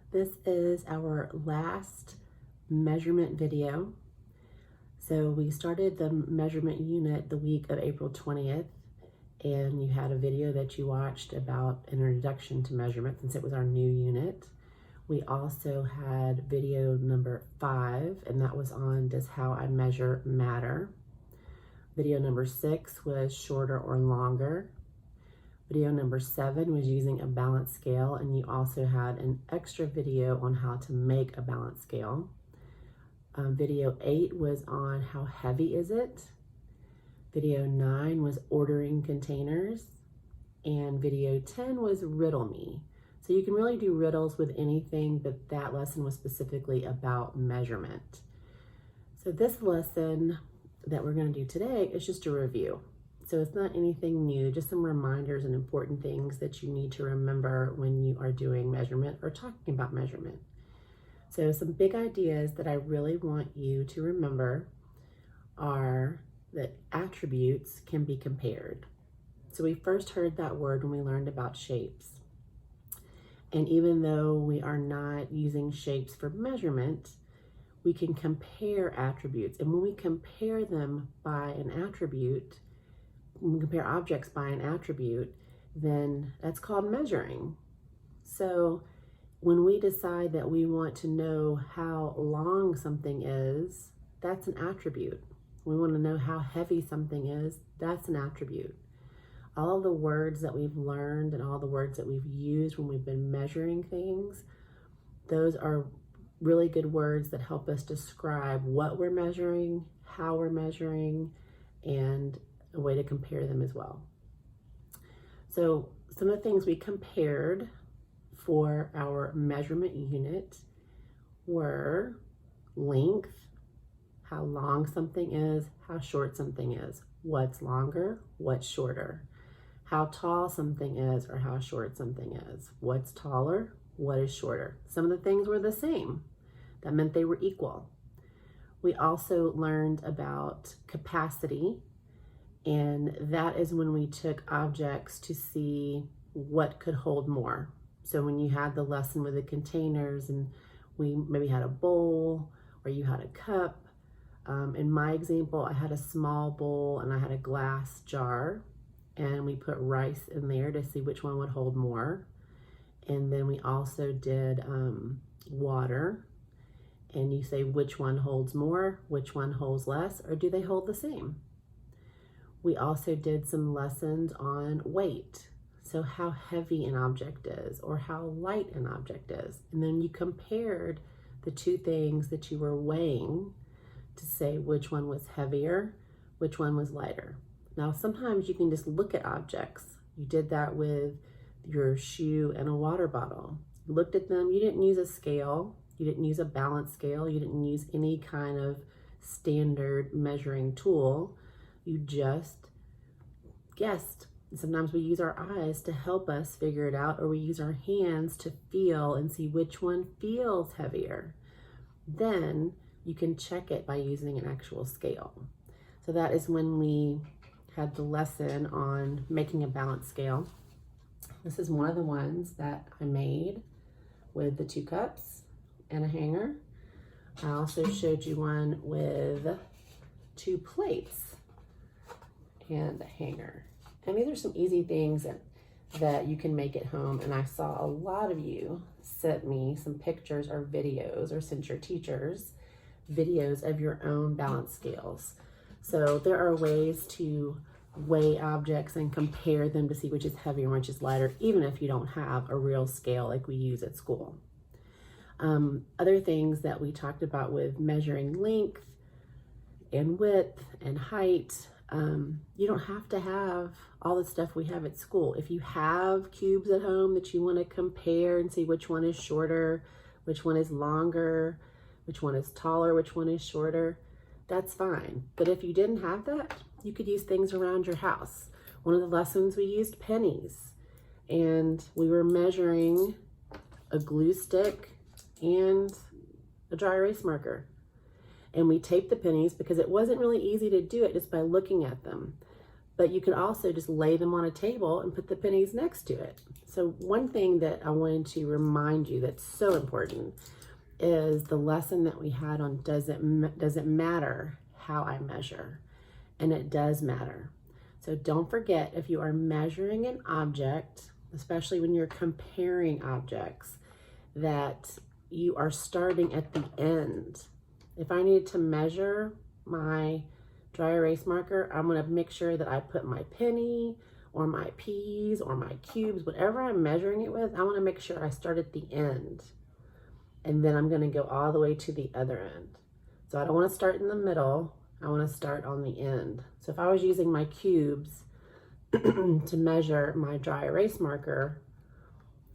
This is our last measurement video. So we started the measurement unit the week of April 20th, and you had a video that you watched about an introduction to measurement since it was our new unit. We also had video number 5, and that was on Does How I Measure Matter? Video number 6 was Shorter or Longer. Video number 7 was using a balance scale, and you also had an extra video on how to make a balance scale. Video 8 was on how heavy is it. Video 9 was ordering containers, and video 10 was riddle me. So you can really do riddles with anything, but that lesson was specifically about measurement. So this lesson that we're going to do today is just a review. So it's not anything new, just some reminders and important things that you need to remember when you are doing measurement or talking about measurement. So some big ideas that I really want you to remember are that attributes can be compared. So we first heard that word when we learned about shapes. And even though we are not using shapes for measurement, we can compare attributes. And when we compare them by an attribute, when we compare objects by an attribute, then that's called measuring. So when we decide that we want to know how long something is, that's an attribute. We want to know how heavy something is, that's an attribute. All of the words that we've learned and all the words that we've used when we've been measuring things, those are really good words that help us describe what we're measuring, how we're measuring, and a way to compare them as well. So some of the things we compared for our measurement unit were length, how long something is, how short something is, what's longer, what's shorter, how tall something is or how short something is, what's taller, what is shorter. Some of the things were the same. That meant they were equal. We also learned about capacity, and that is when we took objects to see what could hold more. So when you had the lesson with the containers and we maybe had a bowl or you had a cup. In my example, I had a small bowl and I had a glass jar, and we put rice in there to see which one would hold more. And then we also did water, and you say which one holds more, which one holds less, or do they hold the same? We also did some lessons on weight. So how heavy an object is or how light an object is. And then you compared the two things that you were weighing to say which one was heavier, which one was lighter. Now, sometimes you can just look at objects. You did that with your shoe and a water bottle. You looked at them, you didn't use a scale, you didn't use a balance scale, you didn't use any kind of standard measuring tool. You just guessed. Sometimes we use our eyes to help us figure it out, or we use our hands to feel and see which one feels heavier. Then you can check it by using an actual scale. So that is when we had the lesson on making a balance scale. This is one of the ones that I made with the 2 cups and a hanger. I also showed you one with 2 plates and a hanger. And these are some easy things that you can make at home. And I saw a lot of you sent me some pictures or videos, or sent your teachers videos of your own balance scales. So there are ways to weigh objects and compare them to see which is heavier and which is lighter, even if you don't have a real scale like we use at school. Other things that we talked about with measuring length and width and height, you don't have to have all the stuff we have at school. If you have cubes at home that you want to compare and see which one is shorter, which one is longer, which one is taller, which one is shorter, that's fine. But if you didn't have that, you could use things around your house. One of the lessons we used pennies, and we were measuring a glue stick and a dry erase marker. And we taped the pennies because it wasn't really easy to do it just by looking at them. but you can also just lay them on a table and put the pennies next to it. So one thing that I wanted to remind you that's so important is the lesson that we had on does it matter how I measure? And it does matter. So don't forget, if you are measuring an object, especially when you're comparing objects, that you are starting at the end. If I need to measure my dry erase marker, I'm going to make sure that I put my penny or my P's or my cubes, whatever I'm measuring it with, I want to make sure I start at the end. And then I'm going to go all the way to the other end. So I don't want to start in the middle. I want to start on the end. So if I was using my cubes to measure my dry erase marker,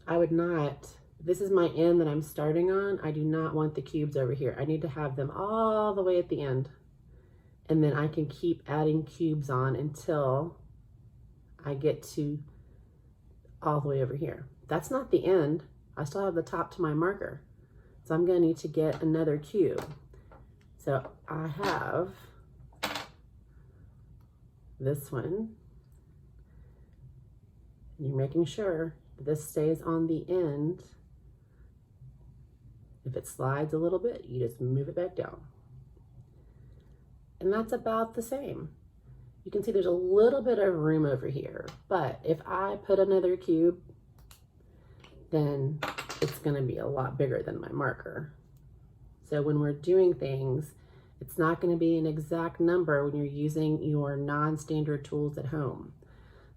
I would not, this is my end that I'm starting on, I do not want the cubes over here. I need to have them all the way at the end. And then I can keep adding cubes on until I get to all the way over here. That's not the end. I still have the top to my marker. So I'm going to need to get another cube. So I have this one. You're making sure that this stays on the end. If it slides a little bit, you just move it back down. And that's about the same. You can see there's a little bit of room over here, but if I put another cube, then it's going to be a lot bigger than my marker. So when we're doing things, it's not going to be an exact number when you're using your non-standard tools at home.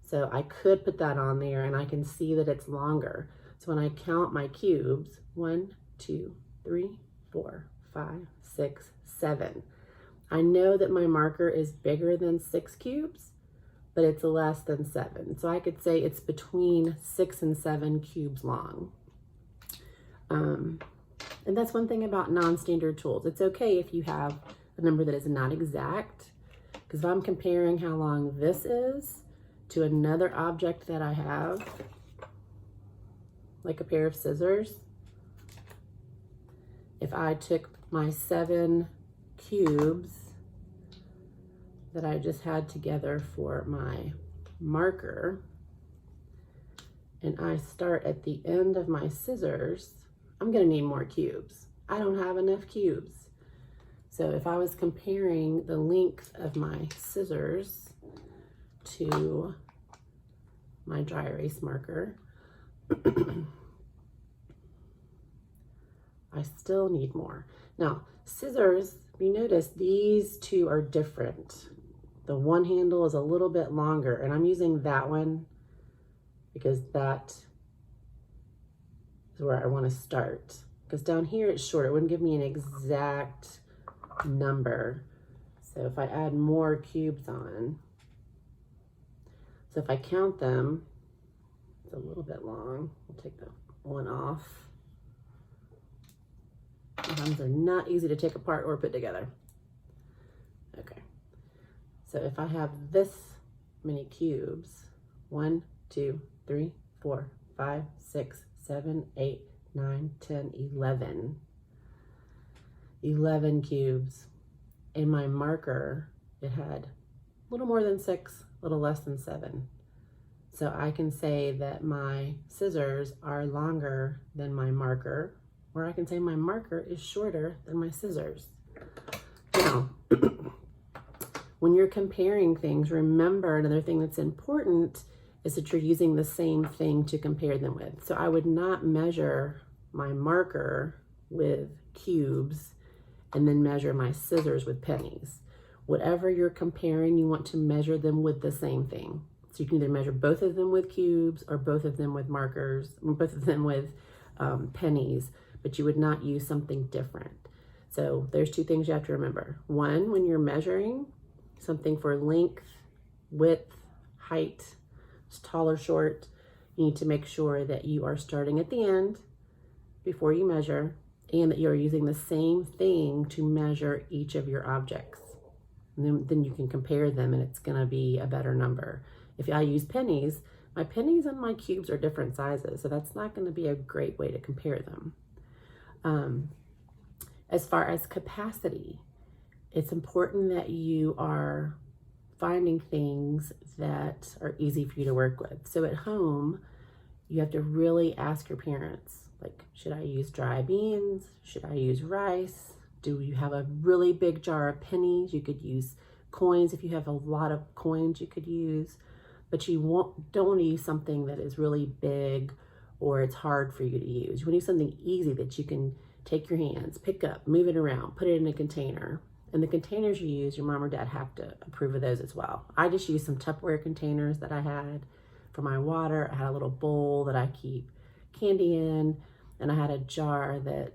So I could put that on there and I can see that it's longer. So when I count my cubes, 1, 2, 3, 4, 5, 6, 7. I know that my marker is bigger than 6 cubes, but it's less than 7. So I could say it's between 6 and 7 cubes long. And that's one thing about non-standard tools. It's okay if you have a number that is not exact, because if I'm comparing how long this is to another object that I have, like a pair of scissors, if I took my 7 cubes that I just had together for my marker, and I start at the end of my scissors, I'm going to need more cubes. I don't have enough cubes. So if I was comparing the length of my scissors to my dry erase marker, I still need more. Now, scissors, you notice these two are different. The one handle is a little bit longer, and I'm using that one because that is where I want to start. Because down here it's short. It wouldn't give me an exact number. So if I add more cubes on, so if I count them, it's a little bit long. We'll take the one off. Sometimes they're not easy to take apart or put together. Okay. So if I have this many cubes, 1, 2, 3, 4, 5, 6, 7, 8, 9, 10, 11. 11 cubes. In my marker, it had a little more than 6, a little less than 7. So I can say that my scissors are longer than my marker, or I can say my marker is shorter than my scissors. Now, when you're comparing things, remember another thing that's important is that you're using the same thing to compare them with. So I would not measure my marker with cubes and then measure my scissors with pennies. Whatever you're comparing, you want to measure them with the same thing. So you can either measure both of them with cubes or both of them with markers, or both of them with pennies, but you would not use something different. So there's 2 things you have to remember. One, when you're measuring something for length, width, height, it's tall or short, you need to make sure that you are starting at the end before you measure, and that you're using the same thing to measure each of your objects. And then you can compare them and it's gonna be a better number. If I use pennies, my pennies and my cubes are different sizes, so that's not gonna be a great way to compare them. As far as capacity, it's important that you are finding things that are easy for you to work with. So at home, you have to really ask your parents, like, should I use dry beans? Should I use rice? Do you have a really big jar of pennies? You could use coins. If you have a lot of coins, you could use, but you don't want to use something that is really big or it's hard for you to use. You want to use something easy that you can take your hands, pick up, move it around, put it in a container. And the containers you use, your mom or dad have to approve of those as well. I just used some Tupperware containers that I had for my water. I had a little bowl that I keep candy in, and I had a jar that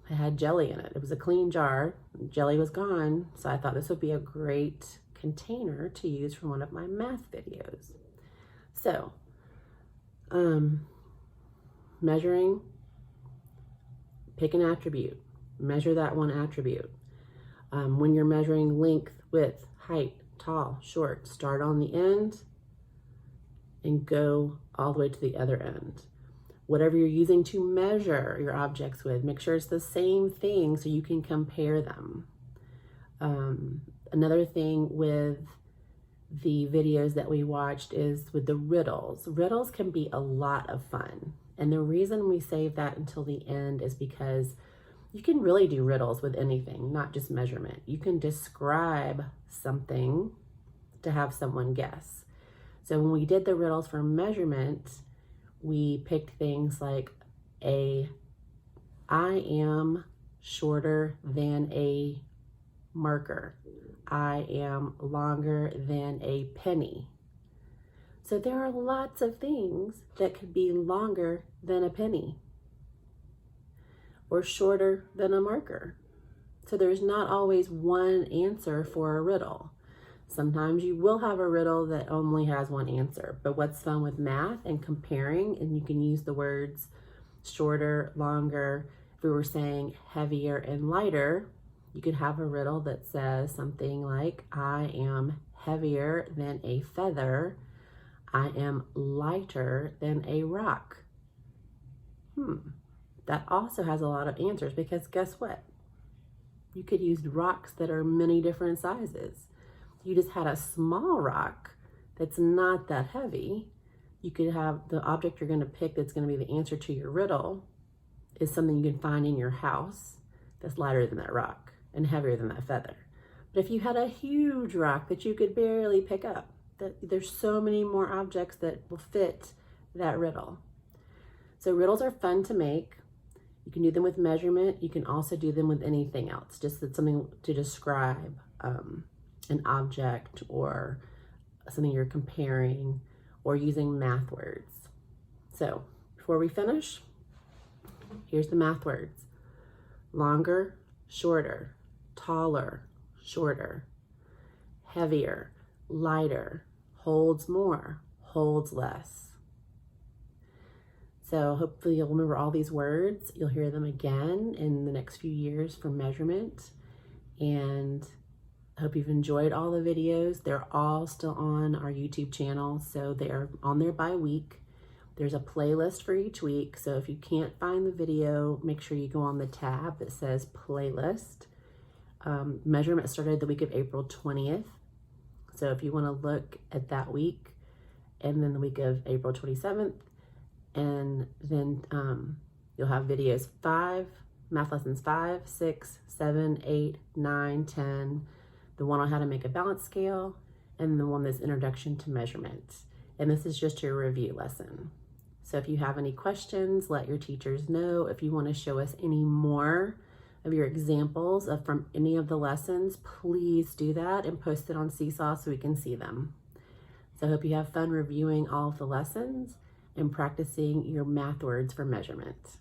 had jelly in it. It was a clean jar. Jelly was gone, so I thought this would be a great container to use for one of my math videos. So, measuring, pick an attribute, measure that one attribute. When you're measuring length, width, height, tall, short, start on the end and go all the way to the other end. Whatever you're using to measure your objects with, make sure it's the same thing so you can compare them. Another thing with the videos that we watched is with the riddles. Riddles can be a lot of fun. And the reason we save that until the end is because you can really do riddles with anything, not just measurement. You can describe something to have someone guess. So when we did the riddles for measurement, we picked things like I am shorter than a marker. I am longer than a penny. So there are lots of things that could be longer than a penny or shorter than a marker. So there's not always one answer for a riddle. Sometimes you will have a riddle that only has one answer, but what's fun with math and comparing, and you can use the words shorter, longer. If we were saying heavier and lighter, you could have a riddle that says something like, I am heavier than a feather. I am lighter than a rock. That also has a lot of answers, because guess what? You could use rocks that are many different sizes. You just had a small rock that's not that heavy. You could have the object you're going to pick that's going to be the answer to your riddle is something you can find in your house that's lighter than that rock and heavier than that feather. But if you had a huge rock that you could barely pick up, there's so many more objects that will fit that riddle. So riddles are fun to make. You can do them with measurement. You can also do them with anything else, just that something to describe an object or something you're comparing or using math words. So before we finish, here's the math words. Longer, shorter, taller, shorter, heavier, lighter, holds more, holds less. So hopefully you'll remember all these words. You'll hear them again in the next few years for measurement. And I hope you've enjoyed all the videos. They're all still on our YouTube channel, so they're on there by week. There's a playlist for each week, so if you can't find the video, make sure you go on the tab that says playlist. Measurement started the week of April 20th. So if you want to look at that week, and then the week of April 27th, and then you'll have videos 5, math lessons 5, 6, 7, 8, 9, 10, the one on how to make a balance scale, and the one that's introduction to measurement. And this is just your review lesson. So if you have any questions, let your teachers know. If you want to show us any more of your examples from any of the lessons, please do that and post it on Seesaw so we can see them. So I hope you have fun reviewing all of the lessons and practicing your math words for measurement.